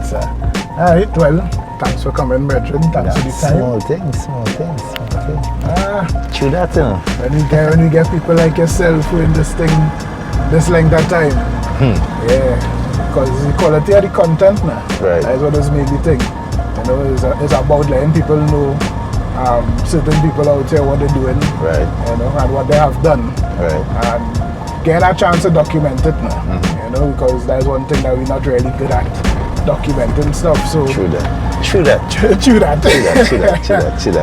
sir. All right, well, thanks for coming, Brent. Thanks for the time. Small things. True that, you know. When we get people like yourself who in this length of time, yeah, because the quality of the content now, right. That's what has made the thing. You know, it's about letting people know certain people out here what they're doing, right? You know, and what they have done, right? And get a chance to document it now, you know, because that's one thing that we're not really good at, documenting stuff. So True that.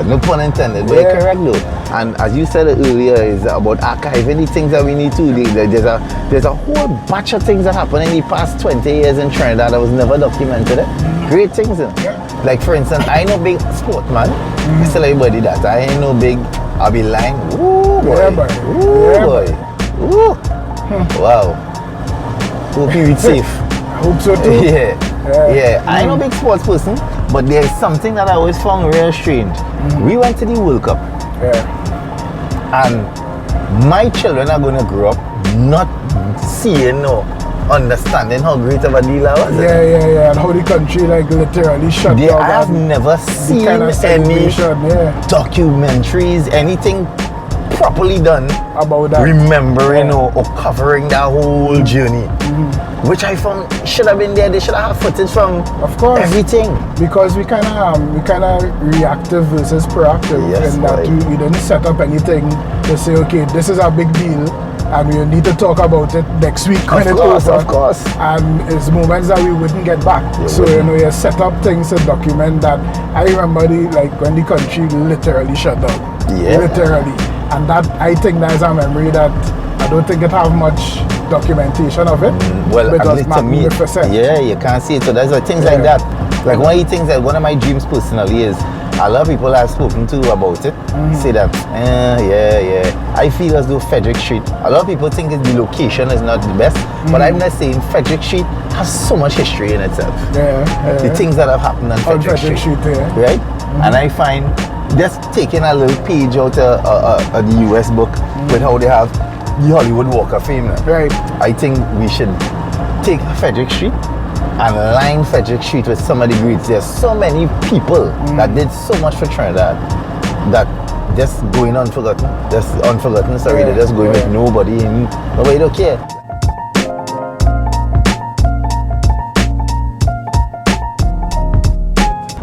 No pun intended, but you're correct though. And as you said earlier, is about archiving the things that we need to. There's a whole batch of things that happened in the past 20 years in Trinidad that was never documented. Great things, you know? Yeah. Like for instance, I know big sport man. I tell everybody that I ain't no big. I'll be lying. Ooh boy. Yeah, boy. Ooh Yeah, boy. Ooh. Wow. Hope you read safe. I hope so too. Yeah. I ain't no big sports person, but there's something that I always found real strange. We went to the World Cup. And my children are going to grow up not seeing or understanding how great of a deal I was. Yeah. And how the country like literally shut down. I have never seen kind of any documentaries, anything properly done about that. Remembering or covering that whole journey. Which I found should have been there. They should have footage from everything. Because we kind of reactive versus proactive. Yes, in that we didn't set up anything to say, okay, this is a big deal, and we need to talk about it next week when it's over. Of course. And it's moments that we wouldn't get back. You set up things to document that. I remember when the country literally shut down. Yeah. Literally. And that, I think that's a memory that I don't think it have much documentation of it. Well, at least to me, yeah, you can't see it. So there's things like that. Like one of the things that one of my dreams personally is, a lot of people I've spoken to about it say that, I feel as though Frederick Street, a lot of people think the location is not the best, but I'm not saying Frederick Street has so much history in itself. The things that have happened on Frederick Street. Right? And I find just taking a little page out of the US book with how they have the Hollywood Walk of Fame. Right. I think we should take Frederick Street and line Frederick Street with some of the greats. There's so many people that did so much for Trinidad that just going unforgotten. They're just going with nobody and nobody don't care.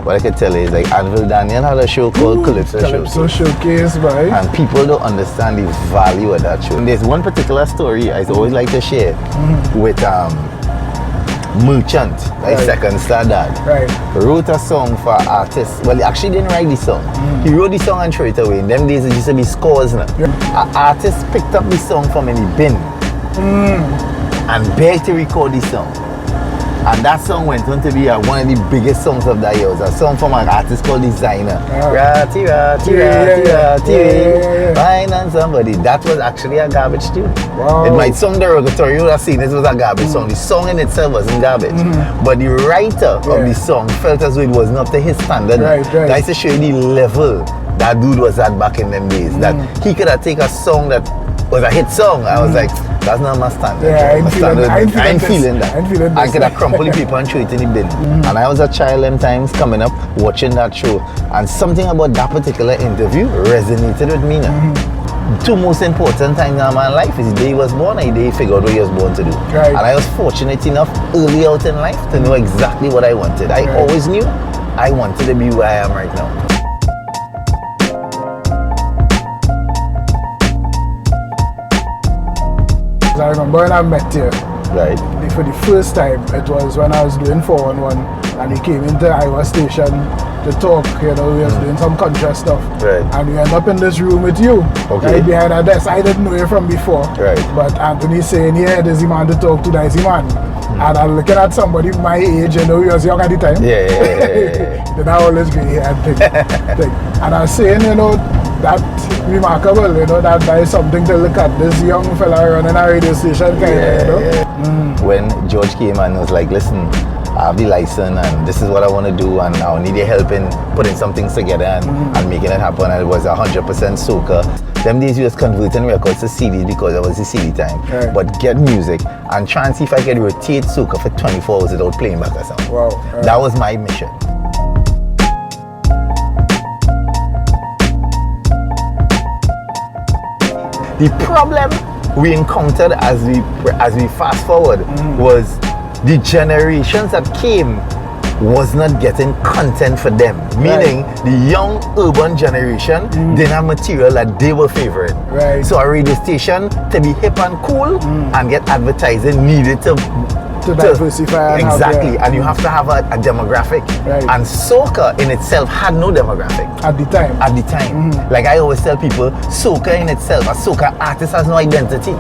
What I can tell you is like Anvil Daniel had a show called Calypso Showcase, boy. And people don't understand the value of that show. And there's one particular story I always like to share with Merchant, like Second Star Dad. Wrote a song for artists. Well, he actually didn't write the song. He wrote the song and threw it away. In them days it used to be scores now. An artist picked up the song from in the bin and begged to record the song. And that song went on to be one of the biggest songs of that year. It was a song from an artist called Designer. Fine and somebody. That was actually a garbage tune. Wow. It might sound derogatory, you would have seen this was a garbage song. The song in itself wasn't garbage. But the writer of the song felt as though it wasn't up to his standard. That's to show you the level that dude was at back in them days. That he could have taken a song that was a hit song. I was like, that's not my standard. I'm feeling that. I could have crumpled the paper and throw it in the bin. And I was a child them times coming up, watching that show. And something about that particular interview resonated with me now. Two most important times in my life is the day he was born and the day he figured out what he was born to do. And I was fortunate enough early out in life to know exactly what I wanted. I always knew I wanted to be where I am right now. I remember when I met you. For the first time, it was when I was doing 411 and he came into Iowa Station to talk, we was doing some contrast stuff. And we ended up in this room with you, right behind a desk. I didn't know you from before. But Anthony saying, there's a man to talk to, there's a man. And I'm looking at somebody my age, he was young at the time. Then I always gray hair thing. And I was saying, that's remarkable, that is something to look at. This young fella running a radio station When George came and was like, listen, I have the license and this is what I want to do and I'll need your help in putting some things together and making it happen. And it was 100% soca. Them days we was converting records to CDs because it was the CD time. Right. But get music and try and see if I could rotate soca for 24 hours without playing back a song. Wow. That was my mission. The problem we encountered as we fast forward was the generations that came was not getting content for them. Meaning the young urban generation didn't have material that they were favoring. Right. So a radio station to be hip and cool and get advertising needed to diversify. Exactly, and you have to have a demographic. Right. And soca in itself had no demographic. At the time. At the time. Like I always tell people, soca in itself, a soca artist has no identity.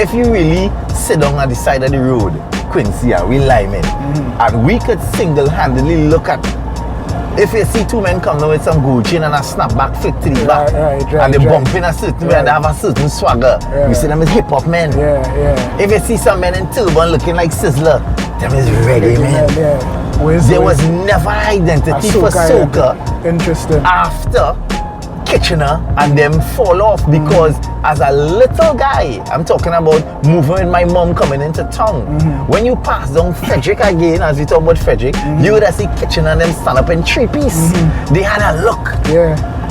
If you really sit down at the side of the road, Quincy and we Lyman, and we could single-handedly look at, if you see two men come down with some gold chain and a snapback flick to the back, and they bump in a certain way and they have a certain swagger, we see them as hip-hop men. If you see some men in turban looking like Sizzler, them is reggae men. There was never identity for soca. Interesting. After Kitchener and them fall off because as a little guy, I'm talking about moving with my mom coming into town. When you pass down Frederick again, as we talk about Frederick, you would have seen Kitchener and them stand up in three-piece. They had a look.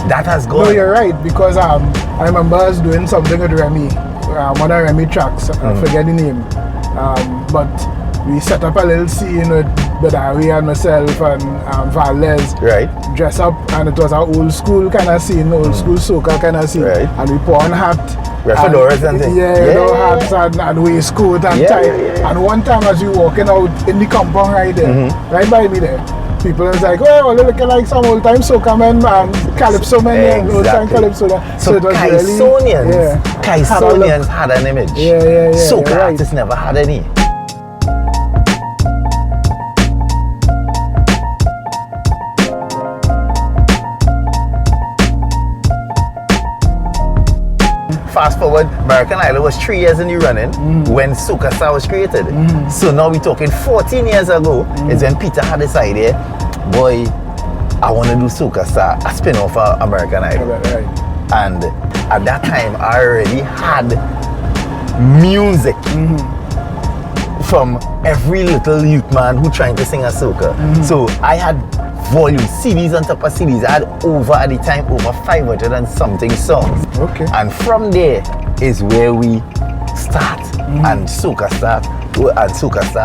That has gone. No, you're right, because I remember I was doing something with Remy, one of Remy tracks, I forget the name. But we set up a little scene with Barataria and myself and Valdez. Dress up, and it was an old school kind of scene, old school soca kind of scene. And we put on hat. Fedoras and things. Hats and waistcoat and tie. And one time as we walking out in the compound right there, right by me there, people was like, oh, they're looking like some old time soca men, calypso men, old time calypso. So it was Kaisonians had an image. Soca artists never had any. Fast forward, American Idol was 3 years in the running when Soca Star was created. So now we're talking 14 years ago is when Peter had this idea, boy, I want to do Soca Star, a spin-off of American Idol. And at that time, I already had music from every little youth man who trying to sing a soca. So I had volume, CDs on top of CDs. I had at the time over 500 and something songs. And from there is where we start. And Soca Star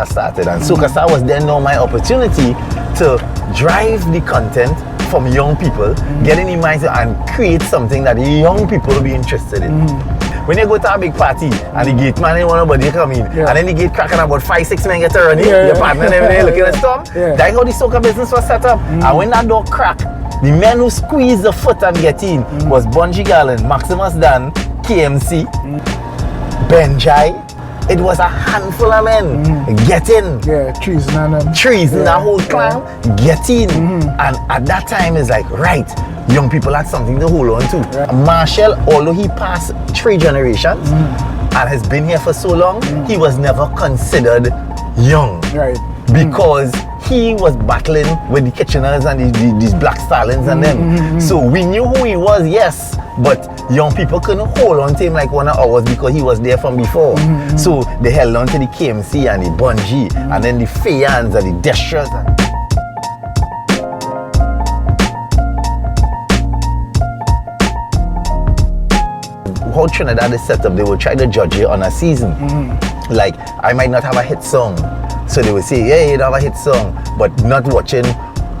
started. And Soca Star was then now my opportunity to drive the content from young people, get in the mindset and create something that the young people will be interested in. When you go to a big party and the gate man ain't want nobody to come in, and then the gate cracking about 5-6 men get to run in, your partner and everything looking at storm, that's how the soca business was set up. And when that door cracked, the men who squeezed the foot and get in was Bungie Garland, Maximus Dan, KMC, Benjai. It was a handful of men get in. Trees in that whole clan, get in. And at that time it's like, right, young people had something to hold on to. Marshall, although he passed 3 generations and has been here for so long, he was never considered young. Because he was battling with the Kitcheners and these Black Stallions and them. So we knew who he was, yes, but young people couldn't hold on to him like one of ours because he was there from before. So they held on to the KMC and the Bungie and then the Fayans and the Destras. How Trinidad is set up, they will try to judge you on a season. Like, I might not have a hit song, so they will say, yeah, you don't have a hit song, but not watching,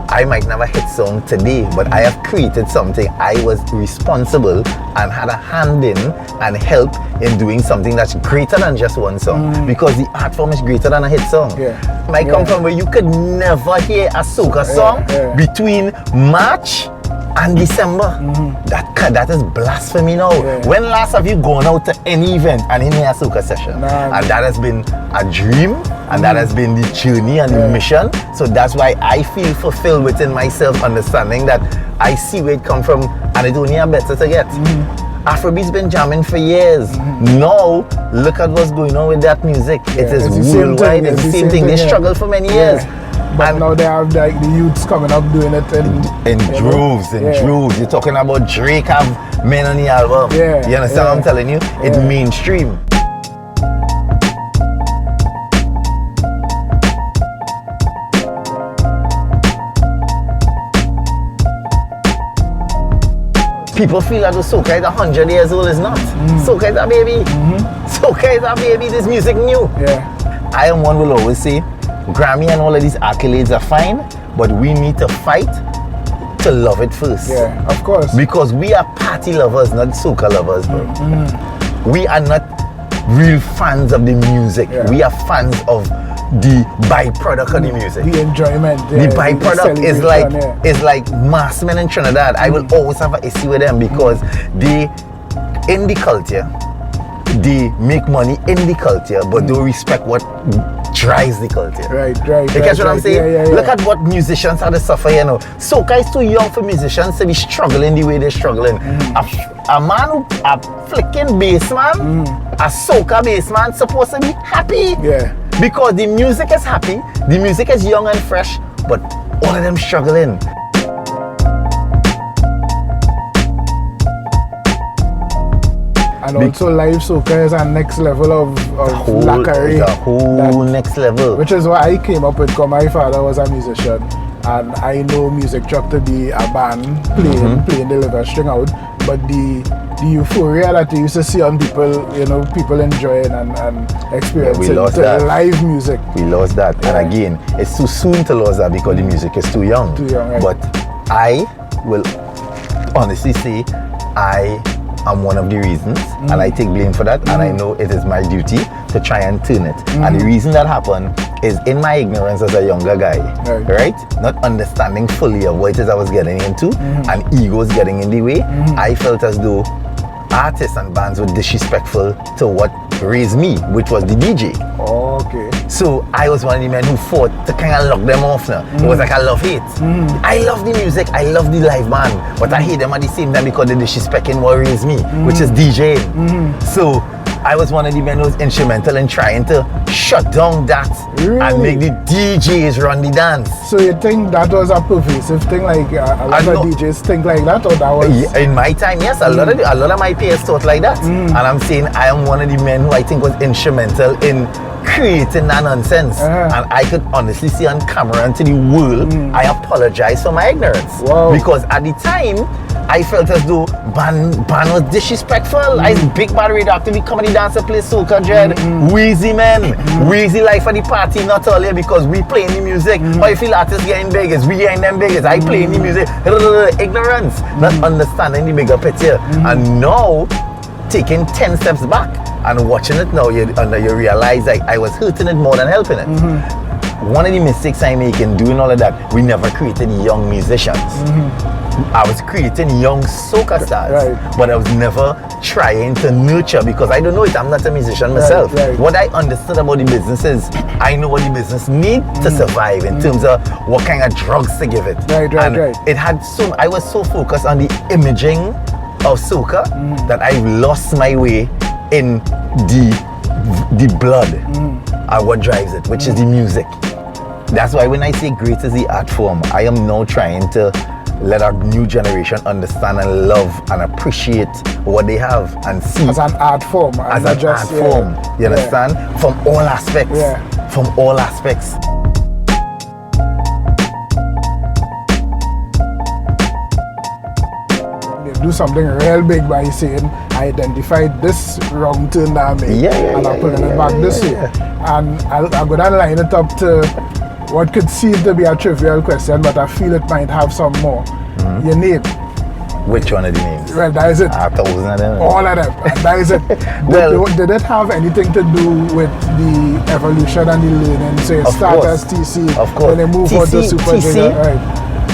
I might not have a hit song today, but I have created something. I was responsible and had a hand in and help in doing something that's greater than just one song, because the art form is greater than a hit song. Might come from where you could never hear a soca song between March and December. That is blasphemy now. When last have you gone out to any event and in a soca session? And that has been a dream, and that has been the journey and the mission. So that's why I feel fulfilled within myself, understanding that I see where it come from and it only a better to get. Afrobeat's been jamming for years. Now, look at what's going on with that music. It is worldwide. It's the same thing. They struggled for many years. But now they have like the youths coming up doing it in droves, droves. You're talking about Drake have men on the album. You understand what I'm telling you? It's mainstream. People feel that the soca is 100 years old. It's not. Soca is a baby. Soca is a baby. This music new. I am one who will always say, Grammy and all of these accolades are fine, but we need to fight to love it first. Of course. Because we are party lovers, not soca lovers, bro. We are not real fans of the music. We are fans of the byproduct of the music. The enjoyment. The byproduct is like mass men in Trinidad. I will always have an issue with them because they, in the culture, they make money in the culture, but don't respect what drives the culture. You catch what I'm saying? Look at what musicians have to suffer, you know. Soca is too young for musicians to be struggling the way they're struggling. A man who, a flicking bass man, a soca bass man, supposed to be happy. Because the music is happy, the music is young and fresh, but all of them struggling. And also live soca is a next level of lacquery. It's a whole next level. Which is why I came up with, because my father was a musician and I know music truck to be a band playing the liver string out, but the euphoria that you used to see on people, you know, people enjoying and experiencing live music. We lost that. And again, it's too soon to lose that because the music is too young. But I will honestly say I'm one of the reasons, and I take blame for that, and I know it is my duty to try and turn it. And the reason that happened is in my ignorance as a younger guy, right? Not understanding fully of what it is I was getting into, and egos getting in the way. I felt as though artists and bands were disrespectful to what raised me, which was the DJ. So I was one of the men who fought to kind of lock them off now. It was like a love-hate. I love the music, I love the live band, but I hate them at the same time because they're disrespecting what raised me, which is DJing. So I was one of the men who was instrumental in trying to shut down that and make the DJs run the dance. So you think that was a pervasive thing, like a lot of DJs think like that, or that was... In my time, yes, a lot of my peers thought like that. And I'm saying I am one of the men who I think was instrumental in creating that nonsense. And I could honestly say on camera and to the world, I apologize for my ignorance. Because at the time, I felt as though band was disrespectful. I big bad radioactive comedy dancer play soca dread. Wheezy men, wheezy life of the party, not all here because we playing the music. How you feel artists getting big is we getting them big is I playing the music. Ignorance, not understanding the bigger picture. And now taking 10 steps back and watching it now, you realize like I was hurting it more than helping it. One of the mistakes I make in doing all of that, we never created young musicians. I was creating young soca stars, but I was never trying to nurture because I don't know it. I'm not a musician myself. What I understood about the business is I know what the business needs to survive in terms of what kind of drugs to give it. It had I was so focused on the imaging of soca that I lost my way in the blood and what drives it, which is the music. That's why when I say great is the art form, I am now trying to let our new generation understand and love and appreciate what they have and see as an art form. As an art form, you understand? From all aspects. From all aspects. They do something real big by saying, I identified this wrong turn that I made and I'm putting it back this way. And I'll go down and line it up to what could seem to be a trivial question, but I feel it might have some more. Your name. Which one of the names? Well, that is it. 1,000 of them. All of them. That is it. Well, did it have anything to do with the evolution and the learning? Say, so start as TC, of course. When they move on to Super Jaiga.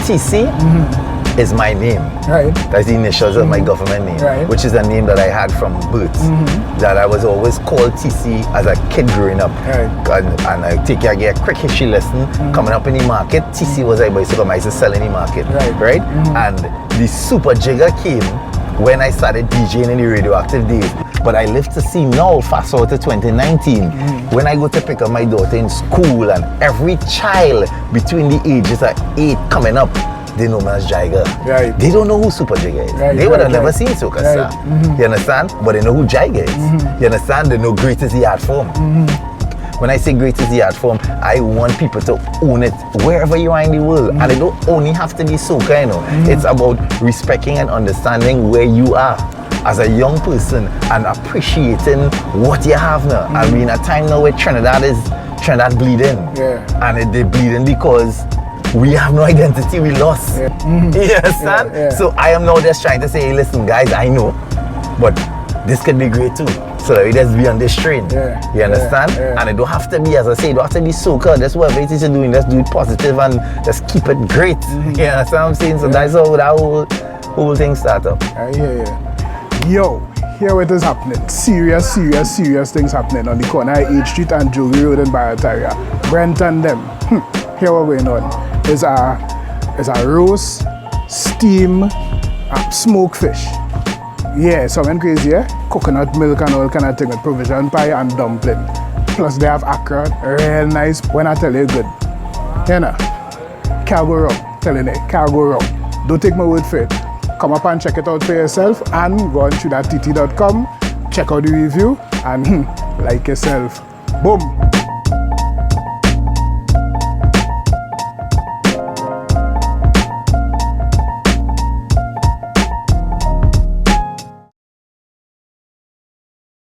TC is my name. That's the initials of my government name, which is a name that I had from birth. That I was always called TC as a kid growing up. And I get a quick history lesson coming up in the market. TC was a bicycle I used to sell in the market. And the Super Jaiga came when I started DJing in the radioactive days. But I live to see now, fast forward to 2019, when I go to pick up my daughter in school, and every child between the ages of 8 coming up, they know me as Jaiga. Right. They don't know who Super Jaiga is. Right, They would have right, never seen Soca right. Star. You understand? But they know who Jaiga is. You understand? They know great is the art form. When I say great is the art form, I want people to own it wherever you are in the world. And it don't only have to be soca, you know. It's about respecting and understanding where you are as a young person and appreciating what you have now. I mean, a time now where Trinidad bleeding. Yeah. And they bleeding because we have no identity, we lost. Yeah. You understand? Yeah. So I am now just trying to say, hey, listen guys, I know, but this could be great too. So that we just be on this train. Yeah. You understand? Yeah. And it don't have to be, as I say, it don't have to be soca. That's what it is doing. Let's do it positive and just keep it great. You understand what I'm saying? So that's how that whole thing start up. I hear you. Yo, here what is happening. Serious things happening on the corner of H Street and Jewelry Road in Barataria. Brent and them. Here what going on. There's a roast, steam, smoked fish. Yeah, something crazy, yeah? Coconut milk and all kind of thing with provision pie and dumpling. Plus they have akra, real nice. When I tell you good. You know, can't go wrong. Telling you, can't go wrong. Don't take my word for it. Come up and check it out for yourself and go on to that tt.com, check out the review and like yourself. Boom.